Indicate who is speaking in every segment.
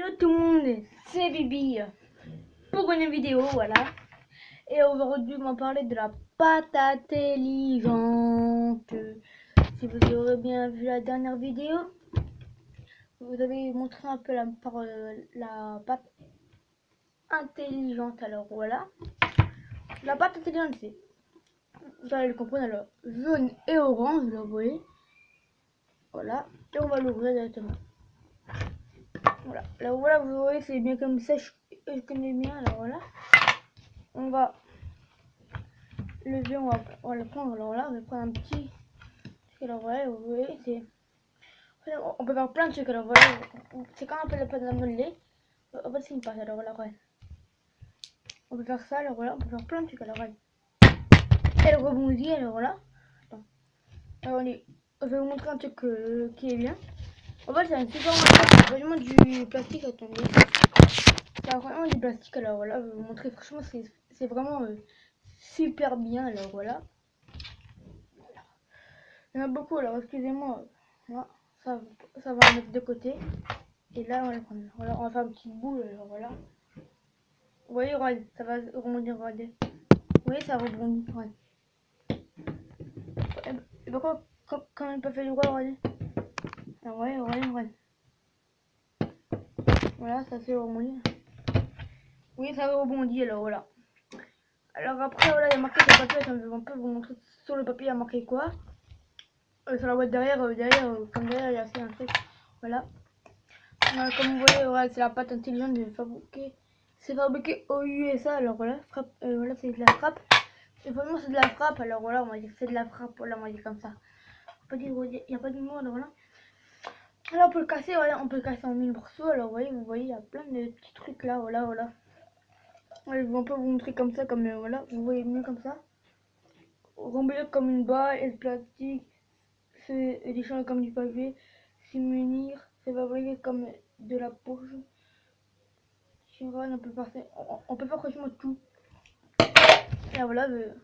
Speaker 1: Hello tout le monde, c'est Bibi pour une vidéo, voilà. Et aujourd'hui, on va parler de la pâte intelligente. Si vous aurez bien vu la dernière vidéo, vous avez montré un peu la pâte intelligente. Alors voilà, la pâte intelligente, c'est, vous allez le comprendre, alors jaune et orange, là, vous voyez. Voilà, et on va l'ouvrir directement. Voilà, là voilà, vous voyez, c'est bien comme ça, je connais bien, alors voilà. On va lever, on va le prendre, alors là, on va prendre un petit truc, alors voilà, vous voyez, c'est... On peut faire plein de trucs, alors voilà, c'est quand on fait la pâte à modeler, en fait c'est une pâte, alors voilà, ouais. On peut faire ça, alors voilà, on peut faire plein de trucs, alors voilà. Elle rebondit, alors voilà. Attends. Alors je vais vous montrer un truc qui est bien. En fait, c'est un super matériel, c'est vraiment du plastique, attendez. C'est vraiment du plastique, alors voilà, je vais vous montrer, franchement, c'est vraiment super bien, alors voilà. Il y en a beaucoup, alors excusez-moi. Voilà, ça va mettre de côté. Et là, on va le prendre. Voilà, on va faire une petite boule, alors voilà. Vous voyez, regarde, ça va rebondir, regardez. Vous voyez, ça rebondit, regarde. Et pourquoi, quand même pas fait le droit, regardez. Alors, ouais, regarde. Voilà, ça fait rebondir. Oui, ça va rebondir, alors voilà. Alors après, voilà, il y a marqué sur le papier, on peut vous montrer sur le papier, il y a marqué quoi. Sur la boîte derrière, comme derrière, il y a fait un truc. Voilà. Comme vous voyez, voilà, c'est la pâte intelligente de fabriquer. C'est fabriqué aux USA, alors voilà, voilà, c'est de la frappe. Et vraiment, c'est de la frappe, alors voilà, on va dire c'est de la frappe, voilà, on va dire comme ça. Il n'y a pas de mot, alors voilà. Alors on peut le casser, voilà, on peut le casser en 1000 morceaux, alors vous voyez, il y a plein de petits trucs là, voilà. Ouais, on peut vous montrer comme ça, comme voilà, vous voyez mieux comme ça. Rembouillir comme une balle, et le plastique, c'est édition comme du papier, c'est munir, c'est fabriqué comme de la poche. On peut faire quasiment tout. Et voilà, le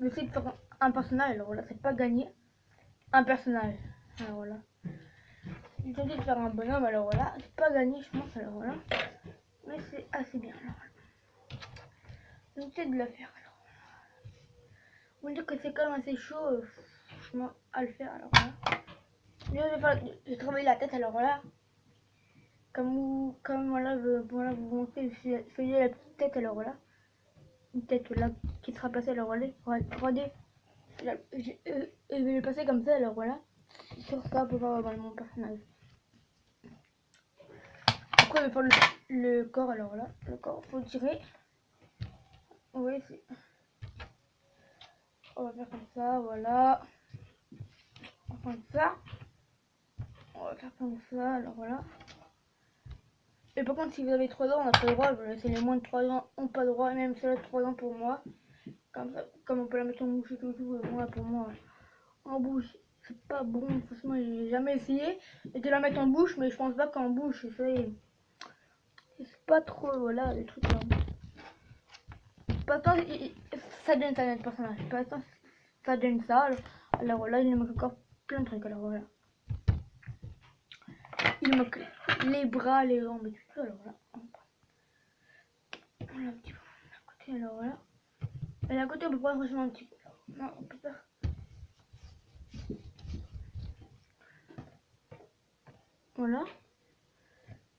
Speaker 1: fait de faire un personnage, alors voilà, c'est pas gagner un personnage. Alors voilà. J'ai tenté de faire un bonhomme, alors voilà, c'est pas gagné, je pense, alors voilà. Mais c'est assez bien, alors voilà. J'ai tenté de la faire, alors voilà. On va dire que c'est quand même assez chaud, franchement, à le faire, alors voilà. J'ai travaillé la tête, alors voilà. Comme voilà, voilà, vous montrez, je faisais la petite tête, alors voilà. Une tête là qui sera placée, alors regardez. Je vais le passer comme ça, alors voilà. Sur ça pour voir mon personnage. Après, je vais faire le corps, alors là. Le corps, faut tirer. Oui, on va faire comme ça, voilà. On va faire comme ça. On va faire comme ça, alors voilà. Et par contre, si vous avez 3 ans, on n'a pas le droit. C'est les moins de 3 ans, on n'a pas le droit. Même si elle a 3 ans pour moi. Comme ça, comme on peut la mettre en bouche et tout. Moi, pour moi, en bouche, c'est pas bon. Franchement, j'ai jamais essayé. Et de la mettre en bouche, mais je pense pas qu'en bouche, c'est pas trop, voilà, les trucs là. Pas tant, ça donne ça notre personnage. Pas tant, ça donne ça. Alors voilà, il manque encore plein de trucs. Alors voilà. Il manque les bras, les jambes et tout ça. Alors voilà. Voilà un petit peu à côté. Alors voilà. Et à côté, on peut prendre franchement un petit peu. Non, on peut faire. Voilà.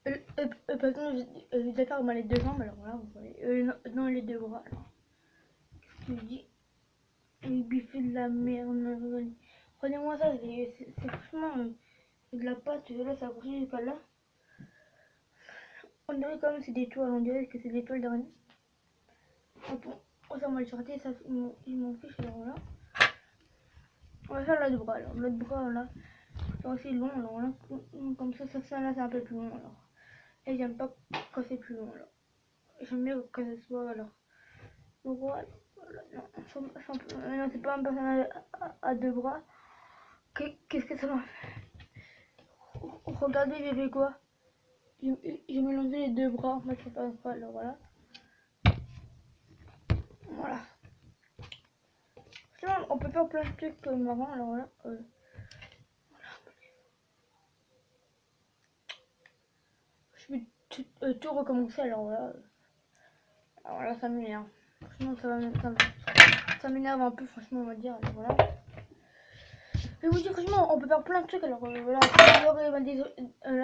Speaker 1: Par exemple, je vais faire les deux jambes. Alors voilà, vous voyez. Non, les deux bras. Alors, qu'est-ce que je dis? Il biffait de la merde. Prenez-moi ça, c'est franchement de la pâte. Là, ça brille pas là. On dirait quand même c'est des toiles, on dirait que c'est des toiles d'araignée. Ça, on va le sortir, ça, ils m'en fichent, alors voilà. On va faire l'autre bras, alors l'autre bras là, c'est aussi long, alors là, comme ça là c'est un peu plus long, alors. Et j'aime pas quand c'est plus long, alors. J'aime mieux quand ça soit, alors. Donc voilà, non, non c'est pas un personnage à deux bras. Qu'est-ce que ça m'a fait? Regardez, j'ai fait quoi? J'ai mélangé les deux bras, en fait, c'est pas un bras, alors voilà. Voilà. Sinon, on peut faire plein de trucs marrants, alors voilà. je vais tout recommencer, alors voilà. Alors là, ça m'énerve. Franchement, ça m'énerve un peu, franchement, on va dire. Alors voilà. Je vais vous dire, franchement, on peut faire plein de trucs. Alors voilà, là,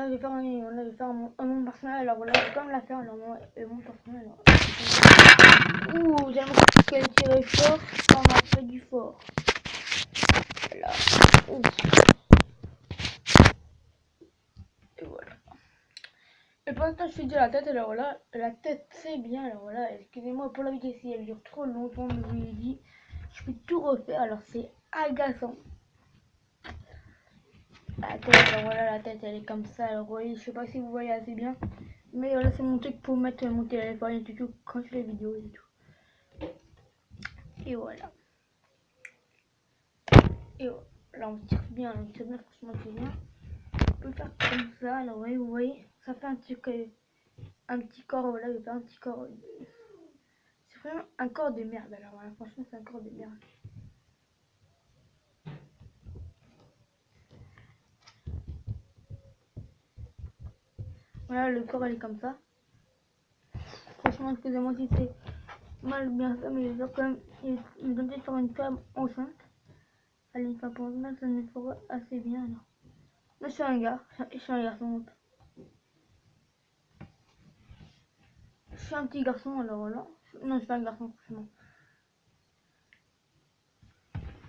Speaker 1: je vais faire un monde personnel. Alors voilà, je vais quand même la faire. Alors, le monde personnel. Alors. Ouh, j'aime qu'elle tirait fort. Ça m'a fait du fort. Voilà. Ouh. Et voilà. Et pour l'instant, je fais déjà la tête. Alors voilà, la tête, c'est bien. Alors voilà, excusez-moi pour la vidéo si elle dure trop longtemps, mais je vous l'ai dit. Je peux tout refaire. Alors c'est agaçant. La tête, alors voilà, la tête elle est comme ça. Alors voyez, je sais pas si vous voyez assez bien, mais voilà, c'est mon truc pour mettre mon téléphone et tout quand je fais les vidéos et tout. Et voilà. Et voilà. Là on tire bien, franchement c'est bien. On peut faire comme ça. Alors voyez, vous voyez, ça fait un petit corps. Voilà, je vais faire un petit corps. C'est vraiment un corps de merde. Alors voilà, franchement c'est un corps de merde. Voilà, le corps elle est comme ça. Franchement, excusez-moi si c'est mal bien fait, mais je vais faire quand même. Il me donne de faire une femme enceinte. Allez, une femme enceinte, ça me fera assez bien alors. Là, je suis un gars, je suis un garçon. Je suis un petit garçon alors voilà. Non, je suis pas un garçon, franchement.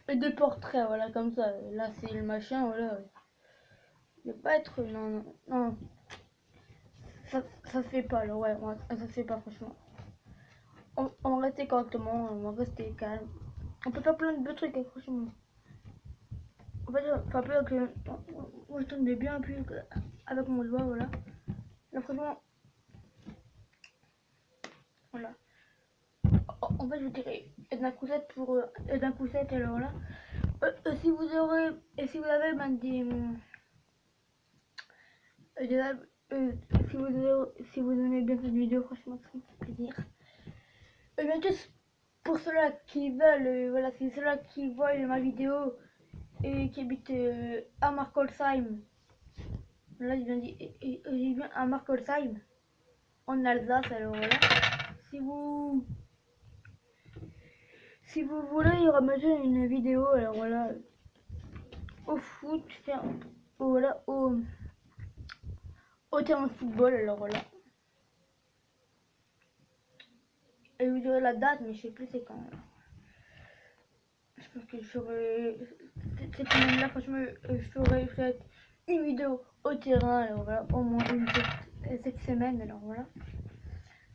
Speaker 1: Et deux portraits, voilà, comme ça. Là, c'est le machin, voilà. Je vais pas être. Non, non, non. Ça se fait pas, alors ouais, ça se fait pas, franchement. On va rester correctement, on va rester calme. On peut faire plein de trucs, hein, franchement. En fait, enfin, peu que. Moi, je tourne bien un peu avec mon doigt, voilà. Là, franchement. Voilà. En fait, je dirais d'un coup set alors là. Si vous aurez. Et si vous avez ben, si vous aimez bien cette vidéo, franchement, ça me fait plaisir. Et bien, juste pour ceux-là qui veulent, voilà, c'est ceux-là qui voient ma vidéo et qui habitent à Markolsheim. Là, j'ai bien à Markolsheim, en Alsace, alors voilà. Si vous. Si vous voulez remettre une vidéo, alors voilà, au foot, voilà, au terrain de football, alors voilà. Et vous aurez la date, mais je sais plus c'est quand. Je pense que je ferai cette semaine-là, franchement, je ferai peut-être une vidéo au terrain, alors voilà, au moins une cette semaine, alors voilà.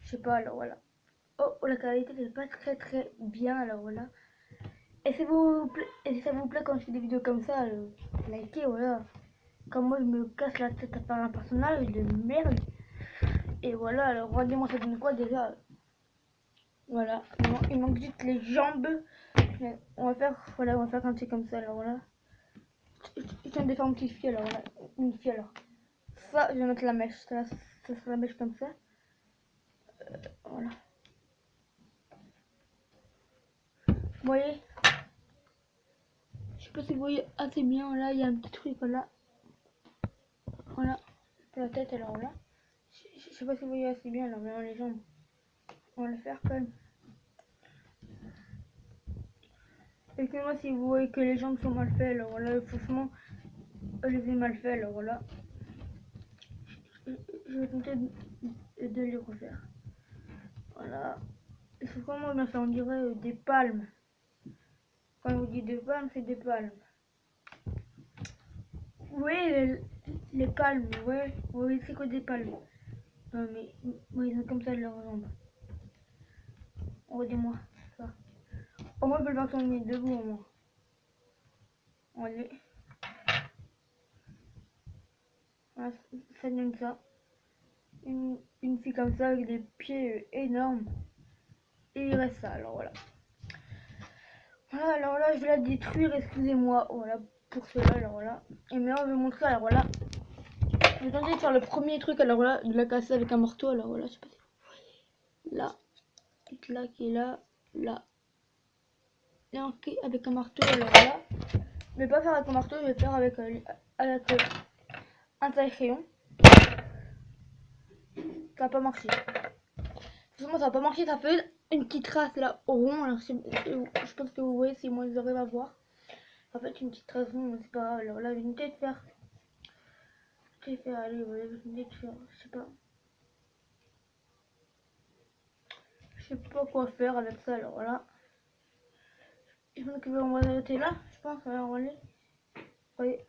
Speaker 1: Je sais pas, alors voilà. Oh, la qualité n'est pas très bien, alors voilà. Et si ça vous plaît quand je fais des vidéos comme ça, likez, voilà. Comme moi je me casse la tête à faire un personnage de merde. Et voilà, alors regardez-moi ça donne quoi déjà. Voilà, il manque juste les jambes. On va faire, voilà, on va faire un truc comme ça, alors voilà. Je viens de faire une petite fille, alors voilà. Une fille, alors. Ça, je vais mettre la mèche, ça sera la mèche comme ça. Voilà. Vous voyez? Je sais pas si vous voyez assez bien, là, il y a un petit truc, là. Voilà, pour la tête, alors là. Je sais pas si vous voyez assez bien, alors maintenant les jambes. On va le faire quand même. Excusez-moi si vous voyez que les jambes sont mal faites, alors voilà, franchement, je les ai mal fait, alors voilà. Je vais tenter de les refaire. Voilà. Et c'est comment bien ça, on dirait des palmes. Quand on vous dit des palmes, c'est des palmes. Oui, les palmes, ouais. Oui, c'est quoi des palmes? Non mais, oui, ils sont comme ça leurs jambes. Regardez-moi ça. Au moins, je peux le voir qu'on est debout, au moins. Allez. Voilà, ça donne ça. Une fille comme ça avec des pieds énormes. Et il reste ça, alors voilà. Voilà, alors là, je vais la détruire, excusez-moi. Voilà, pour cela, alors voilà. Et maintenant, je vais montrer, alors voilà. Je vais tenter de faire le premier truc, alors voilà, de la casser avec un marteau, alors voilà, je sais pas si vous voyez. Là, qui est là, là. Là, avec un marteau, alors voilà. Je vais pas faire avec un marteau, je vais faire avec un taille-crayon. ça n'a pas marché. Franchement, ça n'a pas marché, ça fait une petite trace là au rond. Alors, je pense que vous voyez si moi j'arrive à voir. Ça fait une petite trace ronde, mais c'est pas grave. Alors là, je vais peut-être faire. Allez, voilà, je vais peut-être faire. Je sais pas quoi faire avec ça. Alors là, je pense qu'on va arrêter là. Je pense, on va aller. Voyez.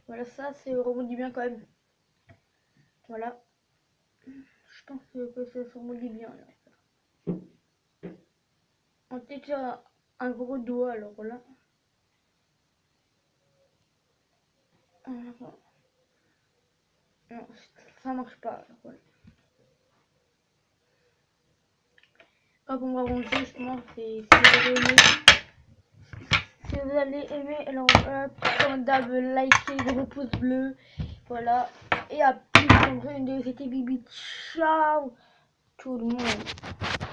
Speaker 1: Voilà, ça c'est rebondit bien quand même. Voilà. Je pense que ça se rebondit bien. Là. On peut-être faire un gros doigt alors là. Non, ça marche pas. Alors, voilà. Hop, on va ranger justement. Si vous allez aimer, alors comme d'hab, likez, gros pouce bleu. Voilà. Et à plus. C'était Bibi. Ciao tout le monde.